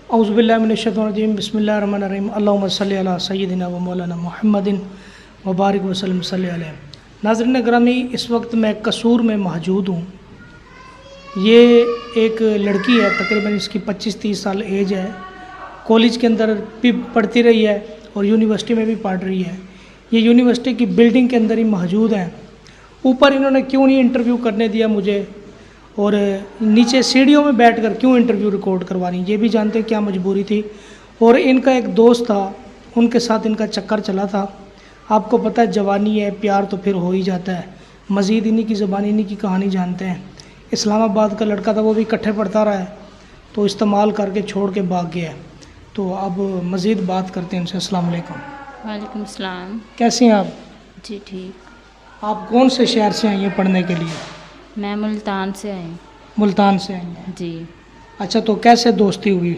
औज़ुबिल्लाहिमिनश्शैतानिर्रजीम बिस्मिल्लाहिर्रहमानिर्रहीम अल्लाहुम्मा सल्लि अला सय्यिदिना व मौलाना मुहम्मदिन व बारिक वसल्लम सल्लि अलैहि। नाज़रीन गिरामी, इस वक्त मैं कसूर में मौजूद हूँ। ये एक लड़की है, तकरीबन इसकी 25-30 साल एज है। कॉलेज के अंदर भी पढ़ती रही है और यूनिवर्सिटी में भी पढ़ रही है। ये यूनिवर्सिटी की बिल्डिंग के अंदर ही मौजूद है। ऊपर इन्होंने क्यों नहीं इंटरव्यू करने दिया मुझे, और नीचे सीढ़ियों में बैठकर क्यों इंटरव्यू रिकॉर्ड करवा रही, ये भी जानते हैं क्या मजबूरी थी। और इनका एक दोस्त था, उनके साथ इनका चक्कर चला था। आपको पता है जवानी है, प्यार तो फिर हो ही जाता है। मज़ीद इन्हीं की ज़बानी, इन्हीं की कहानी जानते हैं। इस्लामाबाद का लड़का था, वो भी इकट्ठे पढ़ता रहा है, तो इस्तेमाल करके छोड़ के भाग गया है। तो अब मज़ीद बात करते हैं इनसे। अस्सलाम वालेकुम। वालेकुम सलाम। कैसी हैं आप? जी ठीक। आप कौन से शहर से आई हैं पढ़ने के लिए? मैं मुल्तान से आई। मुल्तान से आई हैं? जी। अच्छा, तो कैसे दोस्ती हुई?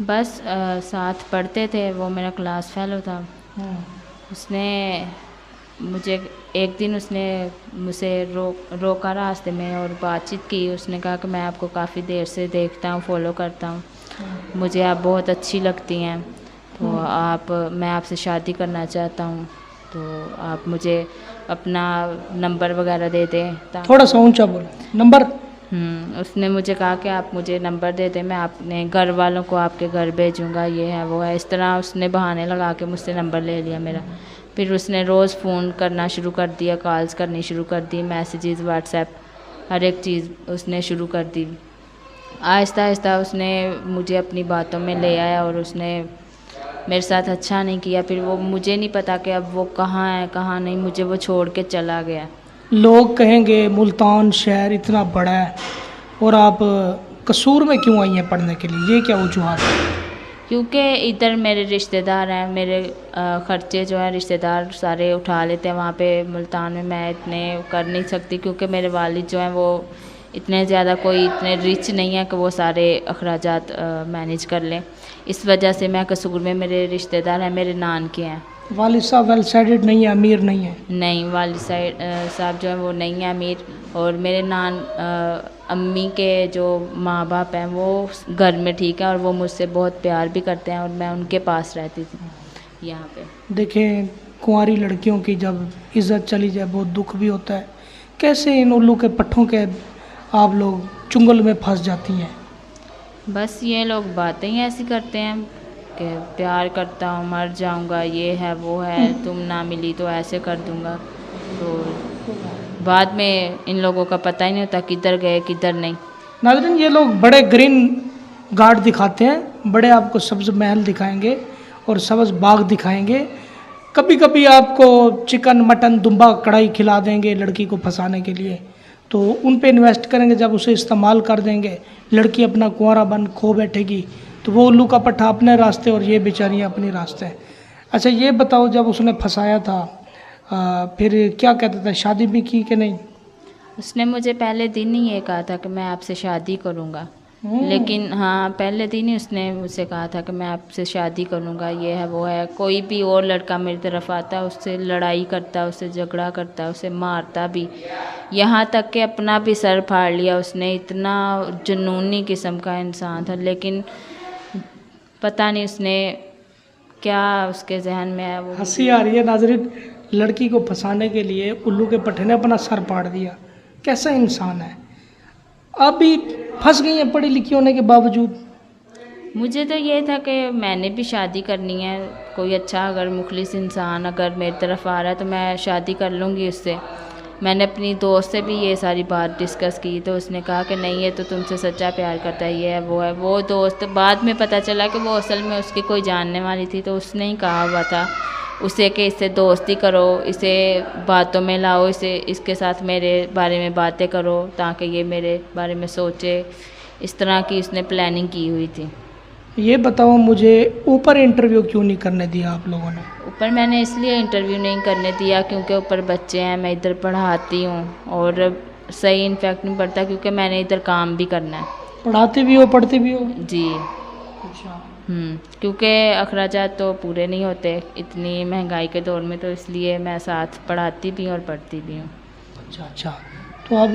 बस साथ पढ़ते थे, वो मेरा क्लास फेलो था। उसने मुझे एक दिन उसने मुझसे रोका रास्ते में और बातचीत की। उसने कहा कि मैं आपको काफ़ी देर से देखता हूँ, फॉलो करता हूँ, मुझे आप बहुत अच्छी लगती हैं, तो मैं आपसे शादी करना चाहता हूँ, तो आप मुझे अपना नंबर वगैरह दे दें। थोड़ा सा ऊंचा बोलो। नंबर? उसने मुझे कहा कि आप मुझे नंबर दे दें, मैं अपने घर वालों को आपके घर भेजूँगा, ये है वो है। इस तरह उसने बहाने लगा के मुझसे नंबर ले लिया मेरा। फिर उसने रोज़ फ़ोन करना शुरू कर दिया, कॉल्स करनी शुरू कर दी, मैसेजेस, व्हाट्सएप, हर एक चीज़ उसने शुरू कर दी। आहिस्ता आहिस्ता उसने मुझे अपनी बातों में ले आया और उसने मेरे साथ अच्छा नहीं किया। फिर वो, मुझे नहीं पता कि अब वो कहाँ है कहाँ नहीं, मुझे वो छोड़ के चला गया। लोग कहेंगे मुल्तान शहर इतना बड़ा है और आप कसूर में क्यों आई हैं पढ़ने के लिए, ये क्या वजूहत है? क्योंकि इधर मेरे रिश्तेदार हैं, मेरे ख़र्चे जो हैं रिश्तेदार सारे उठा लेते हैं। वहाँ पे मुल्तान में मैं इतने कर नहीं सकती, क्योंकि मेरे वालिद जो हैं वो इतने ज़्यादा कोई इतने रिच नहीं है कि वो सारे अखराजात मैनेज कर लें। इस वजह से मैं कसूर में, मेरे रिश्तेदार हैं, मेरे नान के हैं। वालिद साहब वेल सेटेड नहीं है, अमीर नहीं है? नहीं, वालिद साहब जो है वो नहीं है अमीर। और मेरे नान अम्मी के जो माँ बाप हैं वो घर में ठीक है और वो मुझसे बहुत प्यार भी करते हैं और मैं उनके पास रहती थी यहाँ पे। देखें, कुंवारी लड़कियों की जब इज़्ज़त चली जाए बहुत दुख भी होता है। कैसे इन उल्लू के पट्ठों के आप लोग चुंगल में फंस जाती हैं? बस ये लोग बातें ही ऐसी करते हैं कि प्यार करता हूँ, मर जाऊँगा, ये है वो है, तुम ना मिली तो ऐसे कर दूँगा। तो बाद में इन लोगों का पता ही नहीं होता किधर गए किधर नहीं। नाज़रीन, ये लोग बड़े ग्रीन गार्ड दिखाते हैं, बड़े आपको सब्ज़ महल दिखाएंगे और सब्ज़ बाग दिखाएंगे। कभी कभी आपको चिकन मटन दुम्बा कढ़ाई खिला देंगे लड़की को फंसाने के लिए, तो उन पे इन्वेस्ट करेंगे। जब उसे इस्तेमाल कर देंगे, लड़की अपना कुंवारा बन खो बैठेगी, तो वो उल्लू का पट्ठा अपने रास्ते और ये बेचारियाँ अपने रास्ते। अच्छा, ये बताओ, जब उसने फंसाया था फिर क्या कहता था, शादी भी की कि नहीं? उसने मुझे पहले दिन ही ये कहा था कि मैं आपसे शादी करूँगा। लेकिन हाँ, पहले दिन ही उसने मुझसे कहा था कि मैं आपसे शादी करूँगा, ये है वो है। कोई भी और लड़का मेरी तरफ आता है, उससे लड़ाई करता, उससे झगड़ा करता, उसे मारता भी, यहाँ तक कि अपना भी सर फाड़ लिया उसने। इतना जुनूनी किस्म का इंसान था, लेकिन पता नहीं उसने क्या उसके जहन में है। वो हंसी आ रही है नाज़रीन, लड़की को फंसाने के लिए उल्लू के पट्टे ने अपना सर फाड़ दिया। कैसा इंसान है? अब भी फंस गई हैं पढ़ी लिखी होने के बावजूद। मुझे तो ये था कि मैंने भी शादी करनी है। कोई अच्छा अगर मुखलिस इंसान अगर मेरी तरफ आ रहा है तो मैं शादी कर लूँगी उससे। मैंने अपनी दोस्त से भी ये सारी बात डिस्कस की, तो उसने कहा कि नहीं, ये तो तुमसे सच्चा प्यार करता है, ये है वो है। वो दोस्त, बाद में पता चला कि वो असल में उसकी कोई जानने वाली थी, तो उसने ही कहा हुआ था उसे कि इससे दोस्ती करो, इसे बातों में लाओ, इसे इसके साथ मेरे बारे में बातें करो ताकि ये मेरे बारे में सोचे। इस तरह की उसने प्लानिंग की हुई थी। ये बताओ मुझे, ऊपर इंटरव्यू क्यों नहीं करने दिया आप लोगों ने? ऊपर मैंने इसलिए इंटरव्यू नहीं करने दिया क्योंकि ऊपर बच्चे हैं, मैं इधर पढ़ाती हूँ और सही इन्फेक्ट नहीं पड़ता, क्योंकि मैंने इधर काम भी करना है। पढ़ाते भी हो, पढ़ते भी हो? जी। अच्छा। क्योंकि अखराजात तो पूरे नहीं होते इतनी महंगाई के दौर में, तो इसलिए मैं साथ पढ़ाती भी हूँ और पढ़ती भी हूँ। अच्छा। तो अब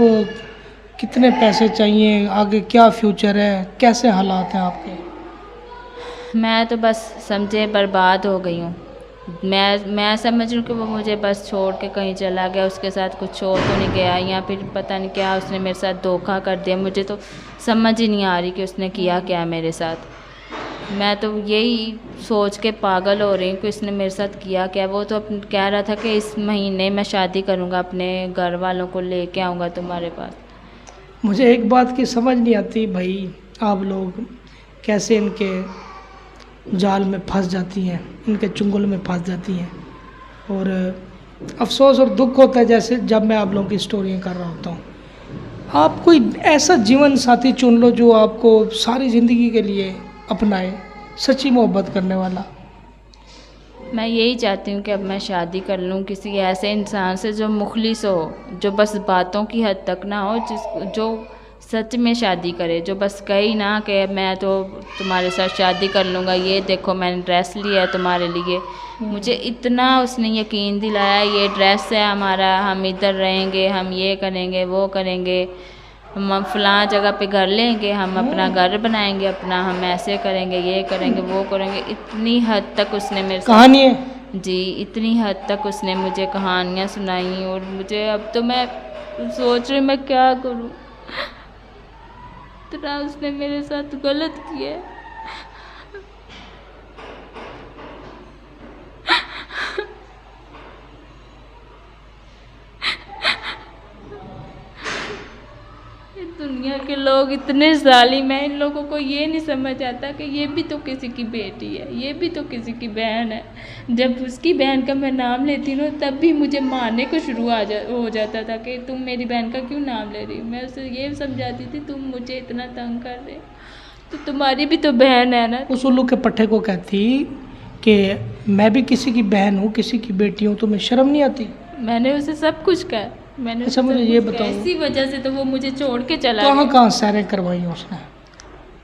कितने पैसे चाहिए, आगे क्या फ्यूचर है, कैसे हालात हैं आपके? मैं तो बस समझे बर्बाद हो गई हूँ। मैं समझ रही हूँ कि वो मुझे बस छोड़ के कहीं चला गया, उसके साथ कुछ हो तो नहीं गया, या फिर पता नहीं क्या उसने मेरे साथ धोखा कर दिया। मुझे तो समझ ही नहीं आ रही कि उसने किया क्या मेरे साथ। मैं तो यही सोच के पागल हो रही हूँ कि उसने मेरे साथ किया क्या। वो तो कह रहा था कि इस महीने मैं शादी करूँगा, अपने घर वालों को लेके आऊँगा तुम्हारे पास। मुझे एक बात की समझ नहीं आती भाई, आप लोग कैसे इनके जाल में फंस जाती हैं, इनके चुंगल में फंस जाती हैं। और अफसोस और दुख होता है जैसे जब मैं आप लोगों की स्टोरियाँ कर रहा होता हूँ। आप कोई ऐसा जीवन साथी चुन लो जो आपको सारी ज़िंदगी के लिए अपनाए, सच्ची मोहब्बत करने वाला। मैं यही चाहती हूँ कि अब मैं शादी कर लूँ किसी ऐसे इंसान से जो मुखलिस हो, जो बस बातों की हद तक ना हो, जो सच में शादी करे, जो बस कही ना कि मैं तो तुम्हारे साथ शादी कर लूँगा, ये देखो मैंने ड्रेस लिया है तुम्हारे लिए। मुझे इतना उसने यकीन दिलाया, ये ड्रेस है हमारा, हम इधर रहेंगे, हम ये करेंगे वो करेंगे, हम फलां जगह पे घर लेंगे, हम अपना घर बनाएंगे अपना, हम ऐसे करेंगे, ये करेंगे वो करेंगे। इतनी हद तक उसने मेरे साथ कहानी है जी, इतनी हद तक उसने मुझे कहानियाँ सुनाई। और मुझे अब तो मैं सोच रही मैं क्या करूँ, इतना उसने मेरे साथ गलत किया है। दुनिया के लोग इतने जालिम हैं, इन लोगों को ये नहीं समझ आता कि ये भी तो किसी की बेटी है, ये भी तो किसी की बहन है। जब उसकी बहन का मैं नाम लेती हूँ तब भी मुझे मारने को शुरू हो जाता था कि तुम मेरी बहन का क्यों नाम ले रही हो। मैं उसे ये समझाती थी तुम मुझे इतना तंग कर रहे हो तो तुम्हारी भी तो बहन है ना। उस उल्लू के पट्टे को कहती कि मैं भी किसी की बहन हूँ, किसी की बेटी हूँ, तुम्हें शर्म नहीं आती? मैंने उसे सब कुछ कहा, मैंने अच्छा उसे मुझे सब ये कुछ कहा। बताओ, इसी वजह से तो वो मुझे छोड़ के चला कहाँ गया। कहाँ सैरें करवाई उसने?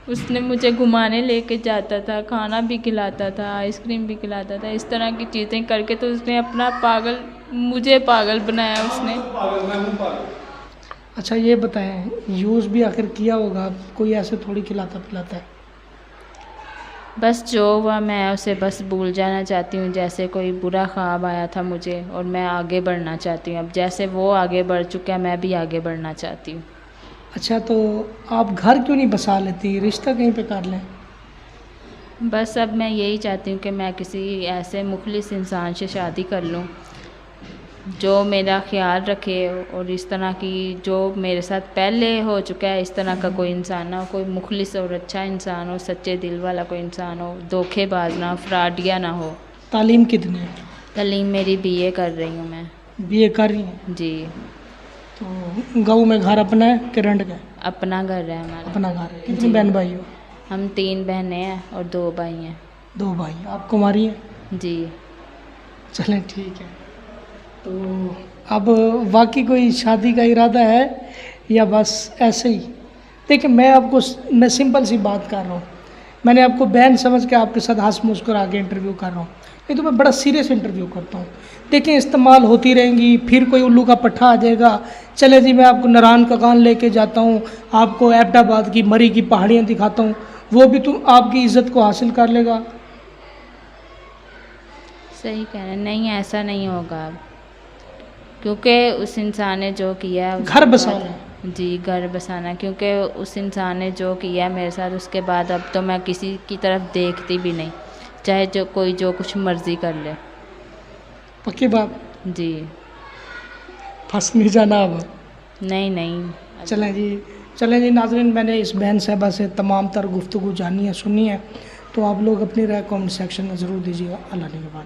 उसने मुझे घुमाने लेके जाता था, खाना भी खिलाता था, आइसक्रीम भी खिलाता था, इस तरह की चीज़ें करके तो उसने अपना मुझे पागल बनाया उसने। अच्छा ये बताएं, यूज़ भी आखिर किया होगा, कोई ऐसे थोड़ी खिलाता पिलाता है। बस जो हुआ मैं उसे बस भूल जाना चाहती हूँ, जैसे कोई बुरा ख्वाब आया था मुझे, और मैं आगे बढ़ना चाहती हूँ। अब जैसे वो आगे बढ़ चुका है मैं भी आगे बढ़ना चाहती हूँ। अच्छा तो आप घर क्यों नहीं बसा लेती, रिश्ता कहीं पे कर लें? बस अब मैं यही चाहती हूँ कि मैं किसी ऐसे मुखलिस इंसान से शादी कर लूँ जो मेरा ख्याल रखे, और इस तरह की जो मेरे साथ पहले हो चुका है इस तरह का कोई इंसान ना हो, कोई मुखलिस और अच्छा इंसान हो, सच्चे दिल वाला कोई इंसान हो, धोखेबाज ना हो, फ्रॉडिया ना हो। तालीम कितनी है? तालीम मेरी बीए कर रही हूँ मैं। बीए कर रही हैं? जी। तो गाँव में घर अपना है कि रेंट का? अपना घर है हमारा। अपना घर है। कितनी बहन भाई हो? हम 3 बहनें हैं और 2 भाई हैं। 2 भाई। आप कुमारी हैं? जी। चलें ठीक है। तो अब वाकई कोई शादी का इरादा है या बस ऐसे ही? देखिए मैं सिंपल सी बात कर रहा हूँ, मैंने आपको बहन समझ के आपके साथ हंस मुस्कुरा आगे इंटरव्यू कर रहा हूँ, नहीं तो मैं बड़ा सीरियस इंटरव्यू करता हूँ। देखिए इस्तेमाल होती रहेंगी, फिर कोई उल्लू का पट्टा आ जाएगा, चले जी मैं आपको नारायण का कान लेके जाता हूँ, आपको एबटाबाद की मरी की पहाड़ियाँ दिखाता हूँ, वो भी तुम आपकी इज्जत को हासिल कर लेगा। सही कह रहे हैं, नहीं ऐसा नहीं होगा क्योंकि उस इंसान ने जो किया है घर बसाना। जी घर बसाना, क्योंकि उस इंसान ने जो किया मेरे साथ उसके बाद अब तो मैं किसी की तरफ देखती भी नहीं, चाहे जो कुछ मर्जी कर ले। पक्की बात? जी। फंस नहीं जाना अब? नहीं। चलें जी नाज़रीन, मैंने इस बहन साहबा से तमाम तर गुफ्तगू जानी है, सुनी है, तो आप लोग अपनी राय कमेंट सेक्शन में ज़रूर दीजिएगा। अल्लाह निगहबान।